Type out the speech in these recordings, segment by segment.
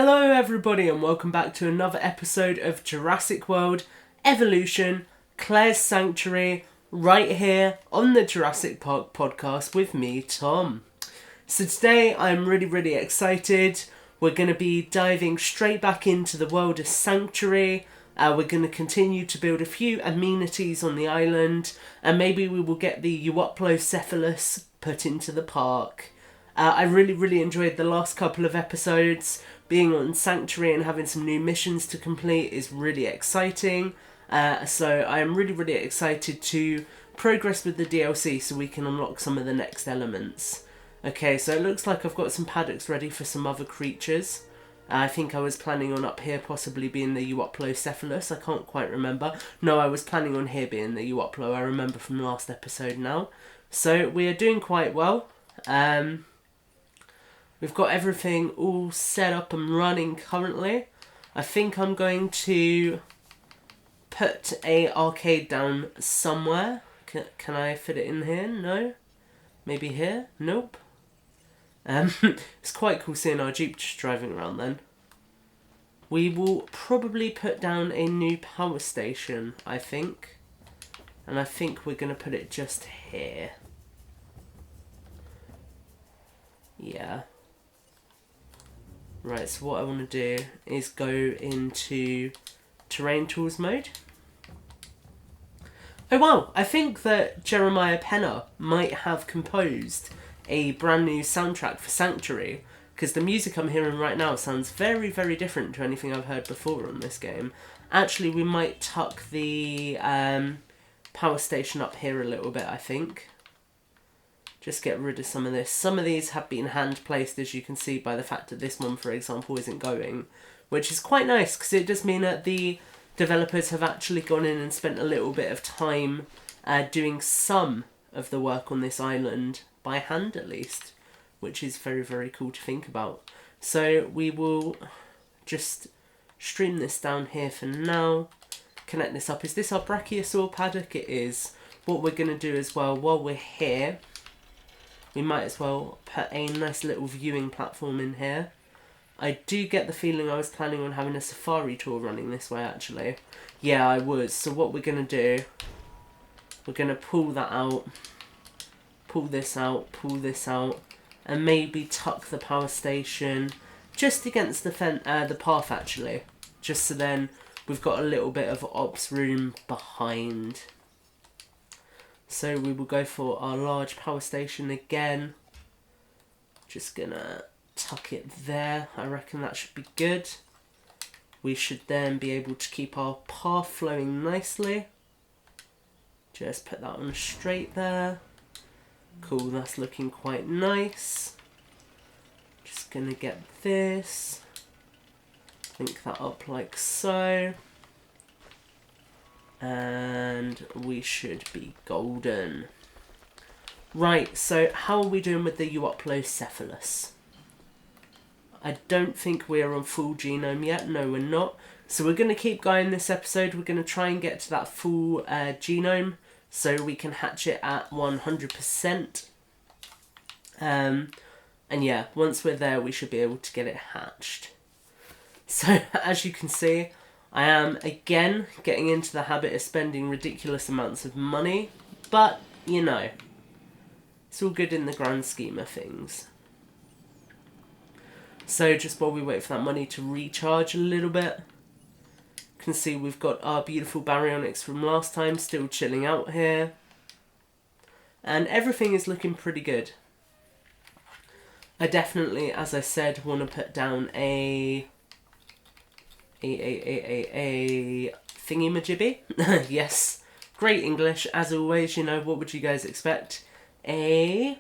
Hello everybody and welcome back to another episode of Jurassic World Evolution, Claire's Sanctuary, right here on the Jurassic Park podcast with me, Tom. So today I'm really excited. We're going to be diving straight back into the world of Sanctuary. We're going to continue to build a few amenities on the island, and maybe we will get the Euoplocephalus put into the park. I really enjoyed the last couple of episodes. Being on Sanctuary and having some new missions to complete is really exciting. So I am really excited to progress with the DLC so we can unlock some of the next elements. Okay, so it looks like I've got some paddocks ready for some other creatures. I think I was planning on up here possibly being the Euoplocephalus. I can't quite remember. No, I was planning on here being the Euoplo. I remember from last episode now. So we are doing quite well. We've got everything all set up and running currently. I think I'm going to put a arcade down somewhere. Can I fit it in here? No? Maybe here? Nope. It's quite cool seeing our Jeep just driving around then. We will probably put down a new power station, I think. And I think we're going to put it just here. Yeah. Right, so what I want to do is go into terrain tools mode. Oh wow, I think that Jeremiah Penner might have composed a brand new soundtrack for Sanctuary, because the music I'm hearing right now sounds very different to anything I've heard before on this game. Actually, we might tuck the power station up here a little bit, I think. Just get rid of some of this. Some of these have been hand placed, as you can see by the fact that this one, for example, isn't going, which is quite nice because it does mean that the developers have actually gone in and spent a little bit of time doing some of the work on this island by hand at least, which is very cool to think about. So we will just stream this down here for now, connect this up. Is this our brachiosaur paddock? It is. What we're going to do as well while we're here, we might as well put a nice little viewing platform in here. I do get the feeling I was planning on having a safari tour running this way, actually. Yeah, I was. So what we're going to do, we're going to pull that out, pull this out, and maybe tuck the power station just against the path, actually. Just so then we've got a little bit of ops room behind. So we will go for our large power station again. Just gonna tuck it there. I reckon that should be good. We should then be able to keep our path flowing nicely. Just put that on straight there. Cool, that's looking quite nice. Just gonna get this. Link that up like so. And we should be golden. Right, so how are we doing with the Euoplocephalus? I don't think we're on full genome yet. No, we're not. So we're going to keep going this episode. We're going to try and get to that full genome so we can hatch it at 100%. And yeah, once we're there, we should be able to get it hatched. So as you can see, I am, again, getting into the habit of spending ridiculous amounts of money, but, you know, it's all good in the grand scheme of things. So, just while we wait for that money to recharge a little bit, you can see we've got our beautiful baryonyx from last time still chilling out here. And everything is looking pretty good. I definitely, as I said, want to put down a thingy-majibby. Yes, great English as always. You know, what would you guys expect? A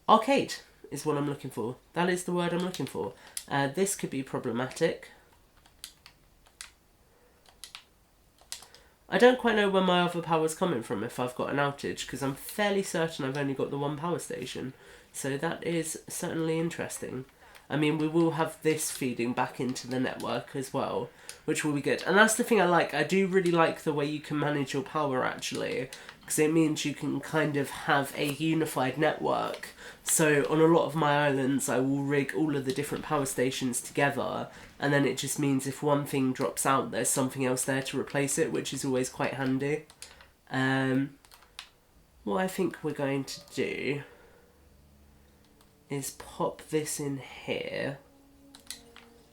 arcade is what I'm looking for. That is the word I'm looking for. This could be problematic. I don't quite know where my other power's coming from if I've got an outage, because I'm fairly certain I've only got the one power station. So that is certainly interesting. I mean, we will have this feeding back into the network as well, which will be good. And that's the thing I like. I do really like the way you can manage your power, actually, because it means you can kind of have a unified network. So on a lot of my islands, I will rig all of the different power stations together, and then it just means if one thing drops out, there's something else there to replace it, which is always quite handy. What I think we're going to do is pop this in here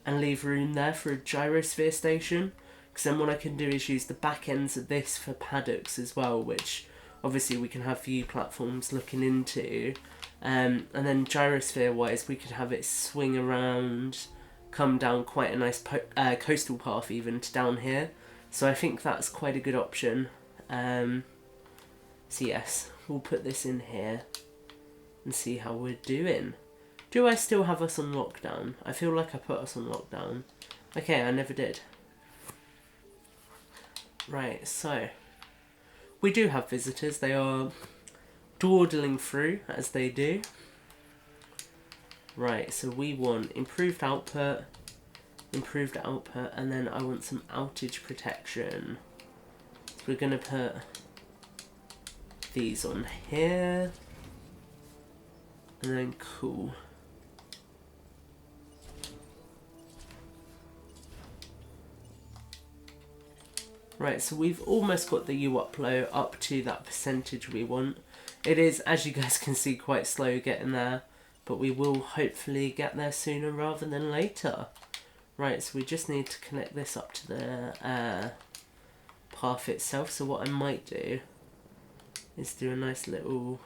and leave room there for a gyrosphere station, because then what I can do is use the back ends of this for paddocks as well, which obviously we can have view platforms looking into, and then gyrosphere wise we could have it swing around, come down quite a nice coastal path even to down here. So I think that's quite a good option. So yes, we'll put this in here and see how we're doing. Do I still have us on lockdown? I feel like I put us on lockdown. Okay, I never did. Right, so we do have visitors. They are dawdling through as they do. Right, so we want improved output, and then I want some outage protection. So we're going to put these on here, and then cool. Right, so we've almost got the upload up to that percentage we want. It is, as you guys can see, quite slow getting there, but we will hopefully get there sooner rather than later. Right, so we just need to connect this up to the path itself. So what I might do is do a nice little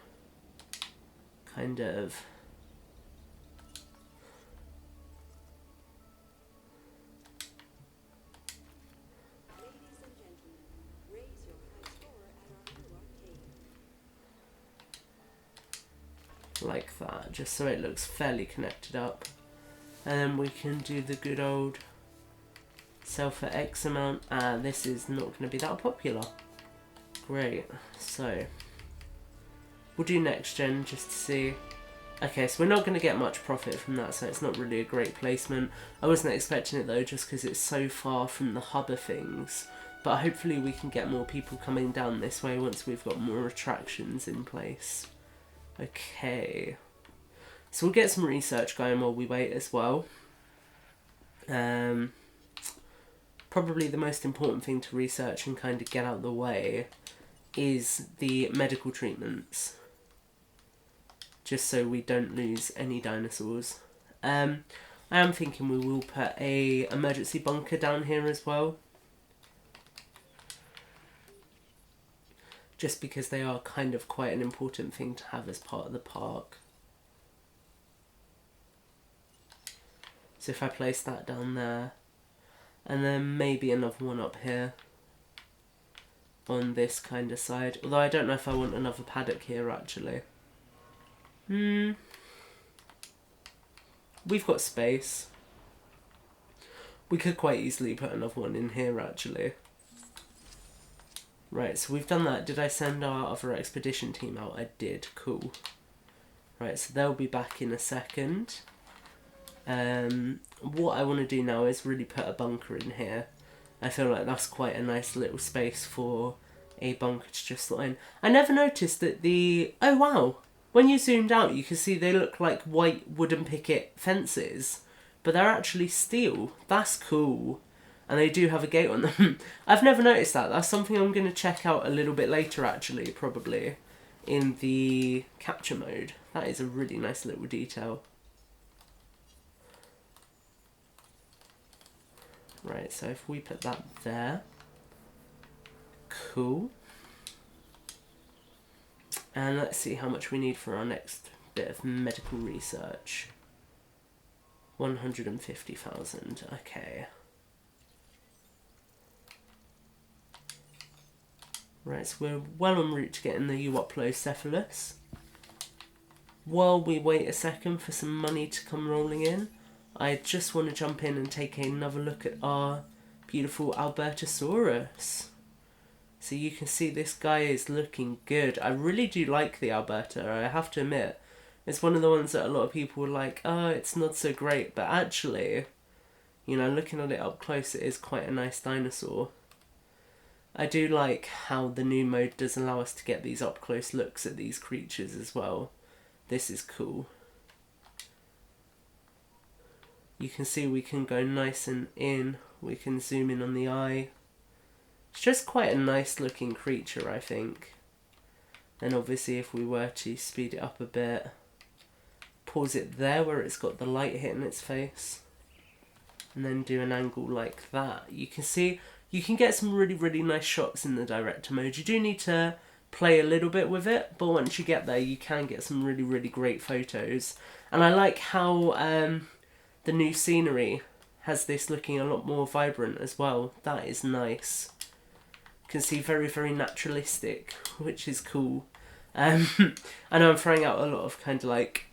kind of like that, just so it looks fairly connected up. And then we can do the good old sell for X amount. This is not going to be that popular. Great, so we'll do next gen just to see. Okay, so we're not going to get much profit from that, so it's not really a great placement. I wasn't expecting it though, just because it's so far from the hub of things. But hopefully we can get more people coming down this way once we've got more attractions in place. Okay, so we'll get some research going while we wait as well. Probably the most important thing to research and kind of get out of the way is the medical treatments, just so we don't lose any dinosaurs. I am thinking we will put a emergency bunker down here as well, just because they are kind of quite an important thing to have as part of the park. So if I place that down there, and then maybe another one up here on this kind of side. Although I don't know if I want another paddock here actually. We've got space. We could quite easily put another one in here actually. Right, so we've done that. Did I send our other expedition team out? I did. Cool. Right, so they'll be back in a second. What I want to do now is really put a bunker in here. I feel like that's quite a nice little space for a bunker to just slot in. I never noticed that the... Oh wow! When you zoomed out you can see they look like white wooden picket fences, but they're actually steel. That's cool. And they do have a gate on them. I've never noticed that. That's something I'm going to check out a little bit later actually, probably, in the capture mode. That is a really nice little detail. Right, so if we put that there. Cool. And let's see how much we need for our next bit of medical research. 150,000, okay. Right, so we're well en route to getting the Euoplocephalus. While we wait a second for some money to come rolling in, I just want to jump in and take another look at our beautiful Albertosaurus. So you can see this guy is looking good. I really do like the Alberta, I have to admit. It's one of the ones that a lot of people are like, oh, it's not so great. But actually, you know, looking at it up close, it is quite a nice dinosaur. I do like how the new mode does allow us to get these up close looks at these creatures as well. This is cool. You can see we can go nice and in. We can zoom in on the eye. It's just quite a nice looking creature, I think. And obviously if we were to speed it up a bit, pause it there where it's got the light hitting its face, and then do an angle like that, you can see you can get some really, really nice shots in the director mode. You do need to play a little bit with it, but once you get there you can get some really, really great photos. And I like how the new scenery has this looking a lot more vibrant as well. That is nice. You can see very, very naturalistic, which is cool. I know I'm throwing out a lot of kind of like,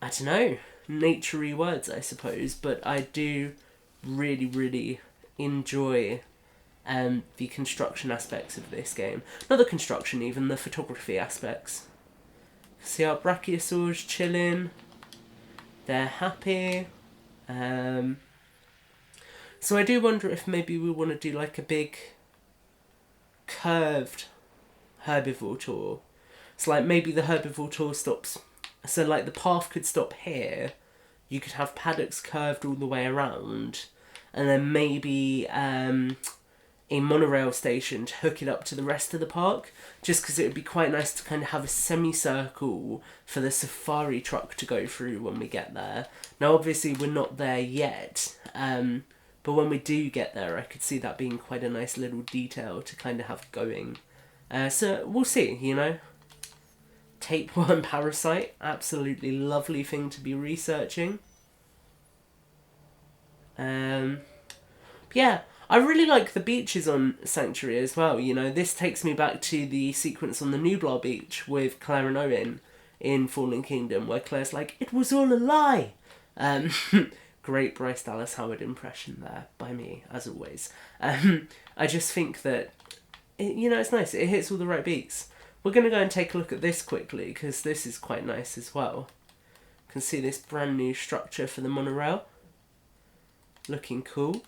I don't know, naturey words, I suppose, but I do really, really enjoy the construction aspects of this game. Not the construction, even the photography aspects. See our brachiosaurs chilling. They're happy. So I do wonder if maybe we want to do like a big curved herbivore tour. So like maybe the herbivore tour stops, so like the path could stop here, you could have paddocks curved all the way around, and then maybe a monorail station to hook it up to the rest of the park, just because it would be quite nice to kind of have a semicircle for the safari truck to go through when we get there. Now obviously we're not there yet, but when we do get there I could see that being quite a nice little detail to kind of have going. So we'll see, you know. Tapeworm parasite, absolutely lovely thing to be researching. Yeah, I really like the beaches on Sanctuary as well, you know. This takes me back to the sequence on the Nublar beach with Claire and Owen in Fallen Kingdom, where Claire's like, "It was all a lie!" Great Bryce Dallas Howard impression there, by me, as always. I just think that, you know, it's nice. It hits all the right beats. We're going to go and take a look at this quickly, because this is quite nice as well. You can see this brand new structure for the monorail. Looking cool.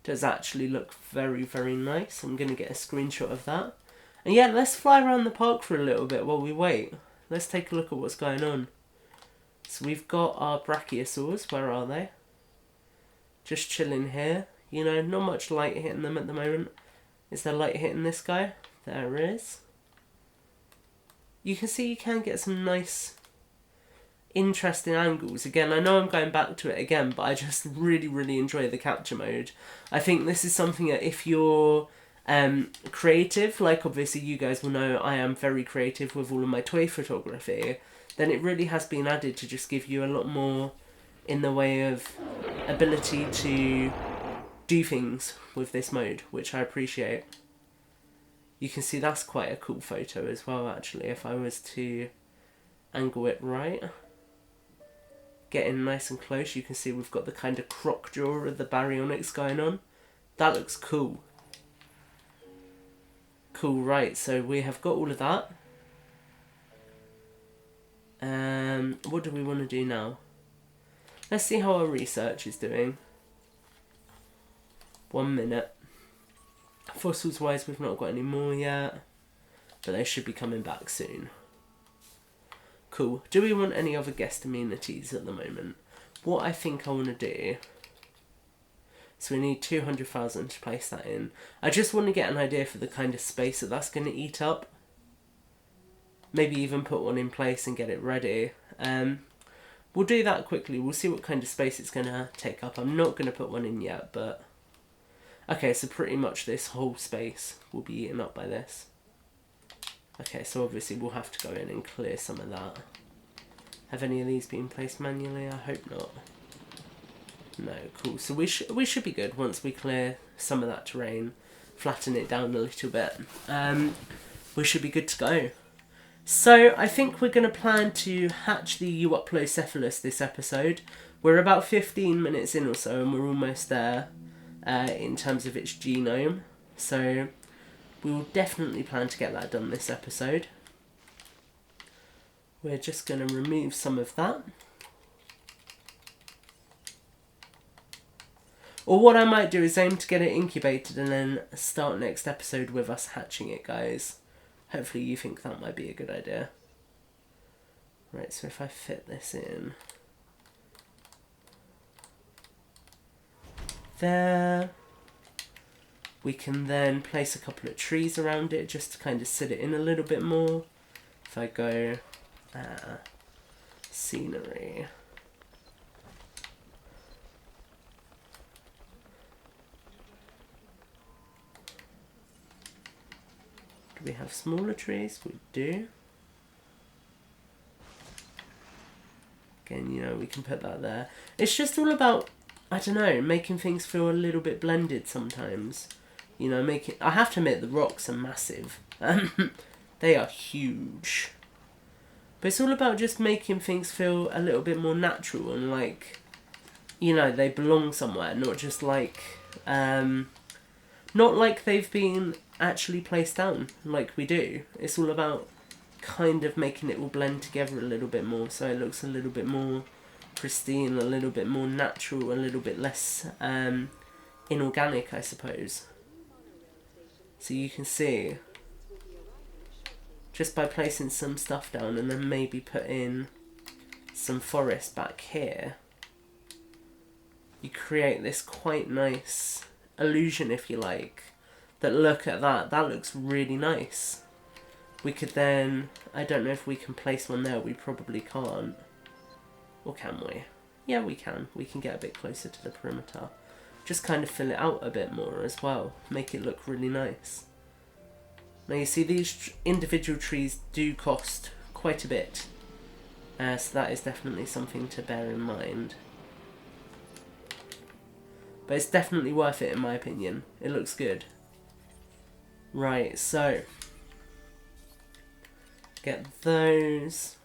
Does actually look very, very nice. I'm going to get a screenshot of that. And yeah, let's fly around the park for a little bit while we wait. Let's take a look at what's going on. So we've got our brachiosaurs. Where are they? Just chilling here. You know, not much light hitting them at the moment. Is there light hitting this guy? There is. You can see you can get some nice, interesting angles. Again, I know I'm going back to it again, but I just really, really enjoy the capture mode. I think this is something that if you're creative, like obviously you guys will know I am very creative with all of my toy photography, then it really has been added to just give you a lot more in the way of ability to do things with this mode, which I appreciate. You can see that's quite a cool photo as well, actually, if I was to angle it right. Getting nice and close, you can see we've got the kind of croc jaw of the baryonyx going on. That looks cool. Cool, right, so we have got all of that. What do we want to do now? Let's see how our research is doing. 1 minute. Fossils wise, we've not got any more yet, but they should be coming back soon. Cool. Do we want any other guest amenities at the moment? What I think I want to do, so we need 200,000 to place that in. I just want to get an idea for the kind of space that that's going to eat up. Maybe even put one in place and get it ready. We'll do that quickly. We'll see what kind of space it's going to take up. I'm not going to put one in yet, but... Okay, so pretty much this whole space will be eaten up by this. Okay, so obviously we'll have to go in and clear some of that. Have any of these been placed manually? I hope not. No, cool. So we should be good once we clear some of that terrain, flatten it down a little bit. We should be good to go. So I think we're going to plan to hatch the Euoplocephalus this episode. We're about 15 minutes in or so, and we're almost there. In terms of its genome, so we will definitely plan to get that done this episode. We're just going to remove some of that. Or what I might do is aim to get it incubated and then start next episode with us hatching it, guys. Hopefully you think that might be a good idea. Right, so if I fit this in there, we can then place a couple of trees around it just to kind of sit it in a little bit more. If I go scenery, do we have smaller trees? We do. Again, you know, we can put that there. It's just all about, I don't know, making things feel a little bit blended sometimes. You know, I have to admit, the rocks are massive. They are huge. But it's all about just making things feel a little bit more natural and like, you know, they belong somewhere, not just like, not like they've been actually placed down like we do. It's all about kind of making it all blend together a little bit more so it looks a little bit more pristine, a little bit more natural, a little bit less inorganic, I suppose. So you can see, just by placing some stuff down and then maybe put in some forest back here, you create this quite nice illusion, if you like, that look at that, that looks really nice. We could then, I don't know if we can place one there, we probably can't. Or can we? Yeah, we can. We can get a bit closer to the perimeter. Just kind of fill it out a bit more as well. Make it look really nice. Now you see these individual trees do cost quite a bit. So that is definitely something to bear in mind. But it's definitely worth it in my opinion. It looks good. Right, so get those.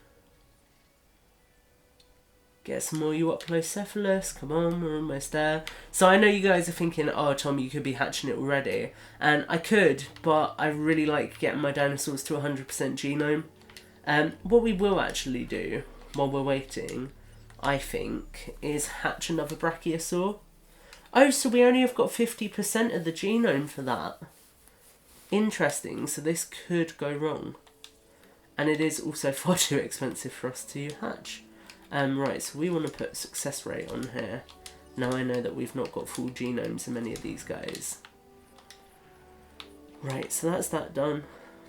Get some more Euoplocephalus. Come on, we're almost there. So I know you guys are thinking, oh Tom, you could be hatching it already. And I could, but I really like getting my dinosaurs to 100% genome. What we will actually do while we're waiting, I think, is hatch another Brachiosaur. Oh, so we only have got 50% of the genome for that. Interesting, so this could go wrong. And it is also far too expensive for us to hatch. Right, so we want to put success rate on here. Now I know that we've not got full genomes in many of these guys. Right, so that's that done.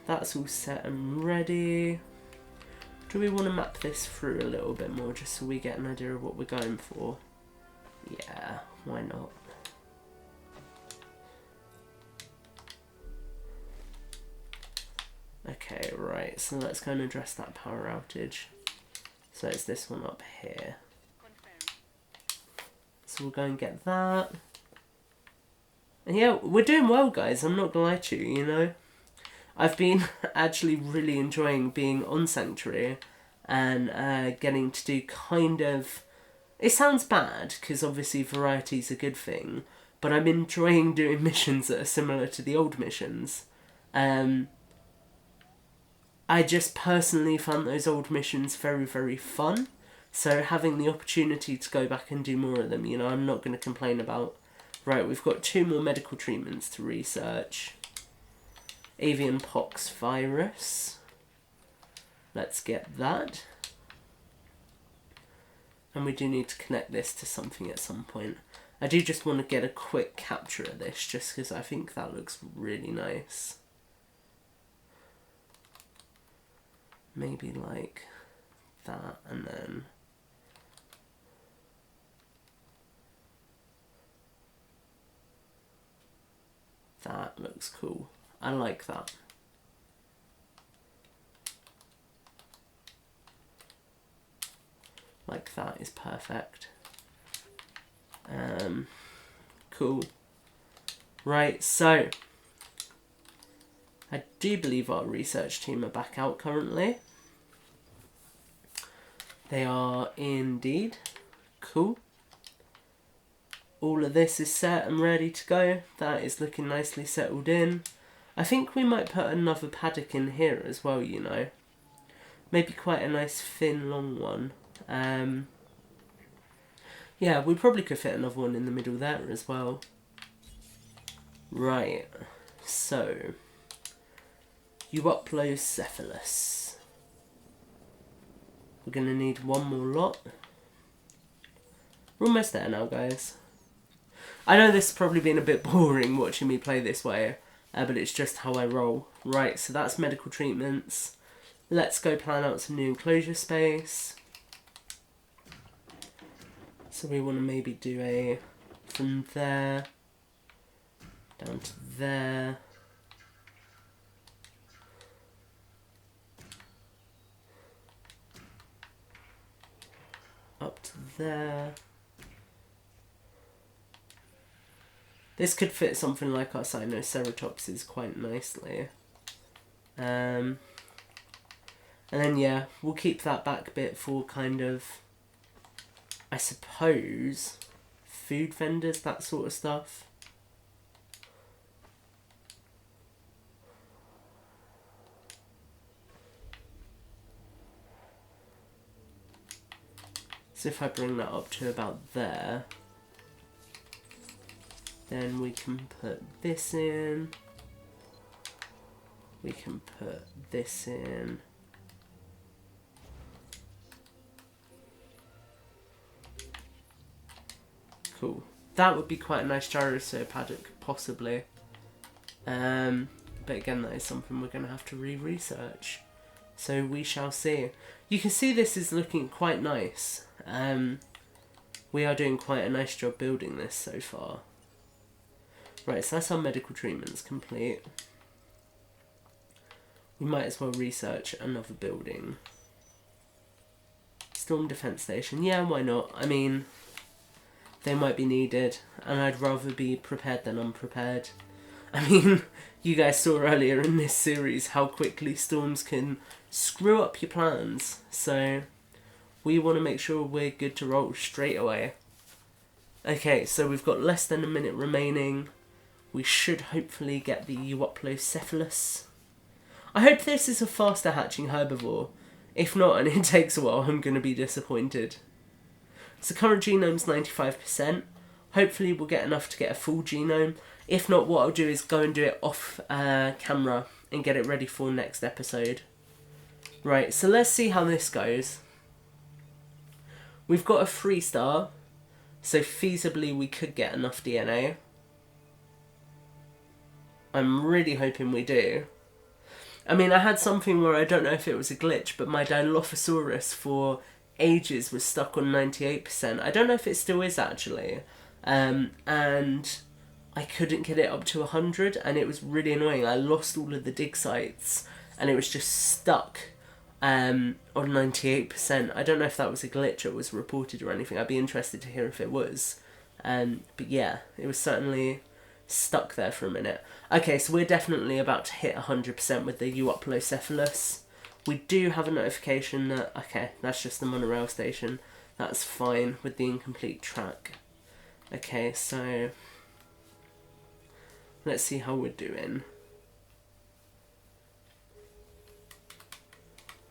That's all set and ready. Do we want to map this through a little bit more just so we get an idea of what we're going for? Yeah, why not? Okay, right, so let's go and address that power outage. So it's this one up here. So we'll go and get that. And yeah, we're doing well, guys. I'm not gonna lie to you, you know. I've been actually really enjoying being on Sanctuary and getting to do kind of... It sounds bad, because obviously variety's a good thing, but I'm enjoying doing missions that are similar to the old missions. I just personally found those old missions very, very fun. So having the opportunity to go back and do more of them, you know, I'm not going to complain about. Right, we've got 2 more medical treatments to research. Avian pox virus. Let's get that. And we do need to connect this to something at some point. I do just want to get a quick capture of this, just because I think that looks really nice. Maybe like that, and then that looks cool. I like that. Like that is perfect. Cool. Right, so I do believe our research team are back out currently. They are indeed. Cool. All of this is set and ready to go. That is looking nicely settled in. I think we might put another paddock in here as well, you know. Maybe quite a nice thin long one. Yeah, we probably could fit another one in the middle there as well. Right, so Euoplocephalus. We're going to need one more lot. We're almost there now, guys. I know this has probably been a bit boring watching me play this way, but it's just how I roll. Right, so that's medical treatments. Let's go plan out some new enclosure space. So we want to maybe do a from there down to there. Up to there. This could fit something like our Sinoceratopses quite nicely. And then yeah, we'll keep that back bit for kind of, I suppose, food vendors, that sort of stuff. So if I bring that up to about there, then we can put this in. We can put this in. Cool. That would be quite a nice gyrosaur paddock, possibly. But again, that is something we're going to have to re-research. So we shall see. You can see this is looking quite nice. We are doing quite a nice job building this so far. Right, so that's our medical treatments complete. We might as well research another building. Storm defense station. Yeah, why not? I mean, they might be needed, and I'd rather be prepared than unprepared. I mean, you guys saw earlier in this series how quickly storms can screw up your plans. So we want to make sure we're good to roll straight away. Okay, so we've got less than a minute remaining. We should hopefully get the Euoplocephalus. I hope this is a faster hatching herbivore. If not, and it takes a while, I'm going to be disappointed. So current genome's 95%. Hopefully we'll get enough to get a full genome. If not, what I'll do is go and do it off camera and get it ready for next episode. Right, so let's see how this goes. We've got a 3-star, so feasibly we could get enough DNA. I'm really hoping we do. I mean, I had something where I don't know if it was a glitch, but my Dilophosaurus for ages was stuck on 98%. I don't know if it still is actually. And I couldn't get it up to 100, and it was really annoying. I lost all of the dig sites, and it was just stuck on 98%. I don't know if that was a glitch or was reported or anything. I'd be interested to hear if it was. But yeah, it was certainly stuck there for a minute. Okay, so we're definitely about to hit 100% with the Euoplocephalus. We do have a notification that, okay, that's just the monorail station. That's fine with the incomplete track. Okay, so let's see how we're doing.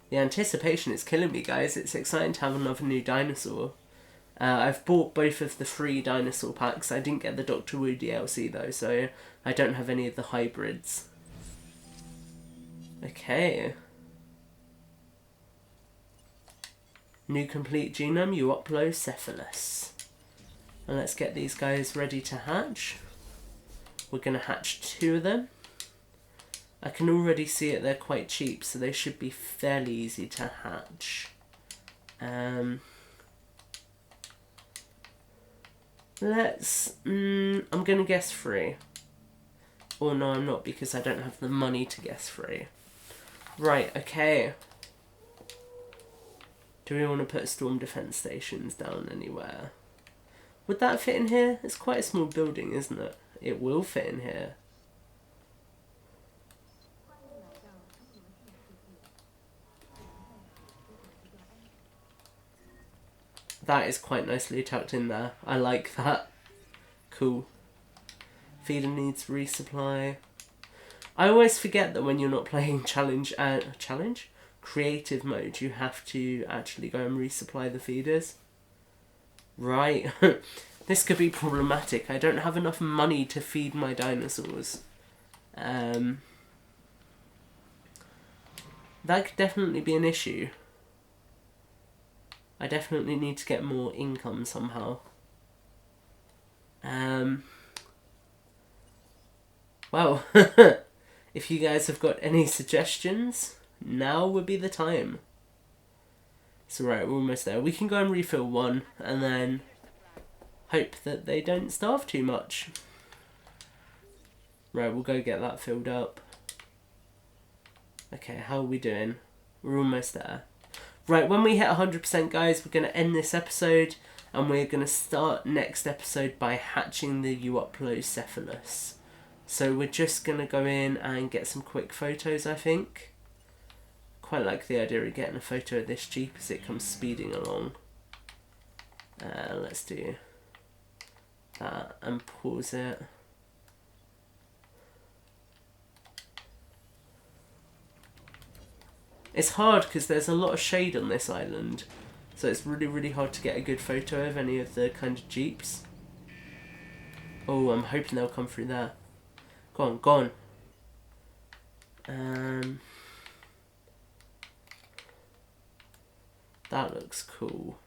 The anticipation is killing me, guys. It's exciting to have another new dinosaur. I've bought both of the 3 dinosaur packs. I didn't get the Doctor Wu DLC though, so I don't have any of the hybrids. Okay. New complete genome, Euoplocephalus. And let's get these guys ready to hatch. We're going to hatch 2 of them. I can already see it, they're quite cheap, so they should be fairly easy to hatch. I'm going to guess 3. Or no, I'm not, because I don't have the money to guess 3. Right, okay. Do we want to put storm defense stations down anywhere? Would that fit in here? It's quite a small building, isn't it? It will fit in here. That is quite nicely tucked in there. I like that. Cool. Feeder needs resupply. I always forget that when you're not playing creative mode, you have to actually go and resupply the feeders. Right. This could be problematic. I don't have enough money to feed my dinosaurs. That could definitely be an issue. I definitely need to get more income somehow. Well, if you guys have got any suggestions, now would be the time. So right, we're almost there. We can go and refill one, and then hope that they don't starve too much. Right, we'll go get that filled up. Okay, how are we doing? We're almost there. Right, when we hit 100%, guys, we're going to end this episode, and we're going to start next episode by hatching the Euoplocephalus. So we're just going to go in and get some quick photos, I think. Quite like the idea of getting a photo of this Jeep as it comes speeding along. Let's do that and pause it. It's hard because there's a lot of shade on this island, so it's really, really hard to get a good photo of any of the kind of Jeeps. Oh, I'm hoping they'll come through there. Go on, go on. That looks cool.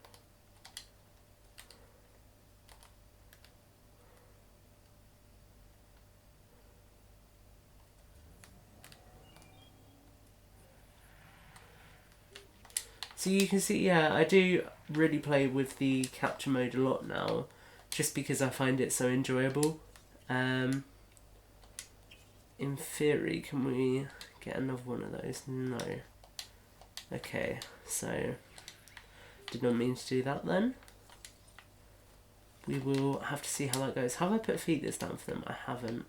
So you can see, yeah, I do really play with the capture mode a lot now, just because I find it so enjoyable. In theory, can we get another one of those? No. Okay, so did not mean to do that then. We will have to see how that goes. Have I put feeders down for them? I haven't.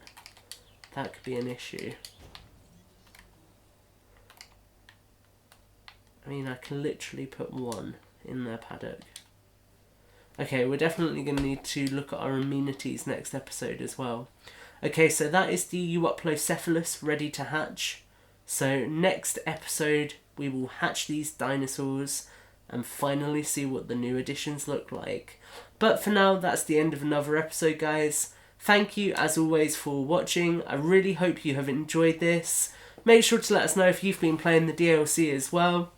That could be an issue. I mean, I can literally put one in their paddock. Okay, we're definitely going to need to look at our amenities next episode as well. Okay, so that is the Euoplocephalus ready to hatch. So next episode, we will hatch these dinosaurs and finally see what the new additions look like. But for now, that's the end of another episode, guys. Thank you, as always, for watching. I really hope you have enjoyed this. Make sure to let us know if you've been playing the DLC as well.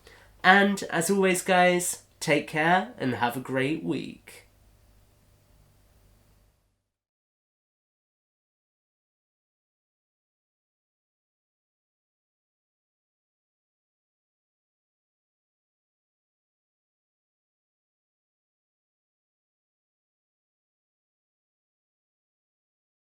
And, as always, guys, take care and have a great week.